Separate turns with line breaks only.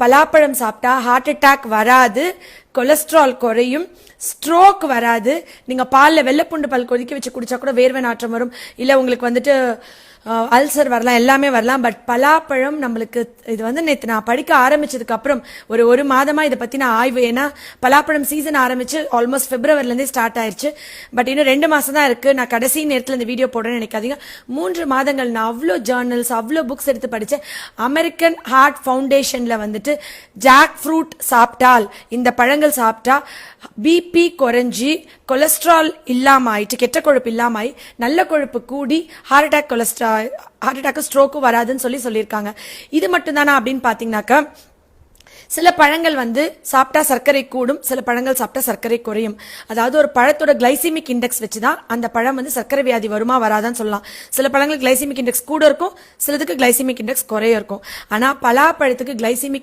பலாப்பழம் சாப்பிட்டா heart attack வராது, கொலஸ்ட்ரால் குறையும், ஸ்ட்ரோக் வராது. நீங்க பால்ல வெள்ளைப்பூண்டு பால் கொதிக்க வச்சு குடிச்சா கூட வேர்வை நாற்றம் வரும், இல்ல உங்களுக்கு வந்துட்டு அல்சர் வரலாம், எல்லாமே வரலாம். பட் பலாப்பழம் நம்மளுக்கு இது வந்து நேற்று நான் படிக்க ஆரம்பிச்சதுக்கு அப்புறம் ஒரு மாதமா இதை பத்தி நான் ஆய்வு, ஏன்னா பலாப்பழம் சீசன் ஆரம்பிச்சு ஆல்மோஸ்ட் பிப்ரவரிலேருந்தே ஸ்டார்ட் ஆயிடுச்சு. பட் இன்னும் 2 மாசம் தான் இருக்கு. நான் கடைசி நேரத்தில் இந்த வீடியோ போடுறேன்னு நினைக்காதீங்க. 3 மாதங்கள் நான் அவ்வளோ ஜேர்னல்ஸ், அவ்வளோ புக்ஸ் எடுத்து படித்தேன். அமெரிக்கன் ஹார்ட் ஃபவுண்டேஷன்ல வந்துட்டு ஜாக் ஃப்ரூட் சாப்பிட்டால், இந்த பழங்கள் சாப்பிட்டா பிபி குறைஞ்சி, கொலஸ்ட்ரால் இல்லாம ஆயிட்டு, கெட்ட கொழுப்பு இல்லாம ஆயி நல்ல கொழுப்பு கூடி ஹார்ட் அட்டாக் ஸ்ட்ரோக்கும் வராதுன்னு சொல்லியிருக்காங்க. இது மட்டும் தானா அப்படின்னு பாத்தீங்கன்னாக்கா, சில பழங்கள் வந்து சாப்பிட்டா சர்க்கரை கூடும், சில பழங்கள் சாப்பிட்டா சர்க்கரை குறையும். அதாவது ஒரு பழத்தோட கிளைசிமிக் இண்டெக்ஸ் வச்சுதான் அந்த பழம் வந்து சர்க்கரை வியாதி வருமா வராதான்னு சொல்லலாம். சில பழங்கள் கிளைசிமிக் இண்டெக்ஸ் கூட இருக்கும், சிலதுக்கு கிளைசிமிக் இண்டெக்ஸ் குறைய இருக்கும். ஆனா பலாப்பழத்துக்கு கிளைசிமிக்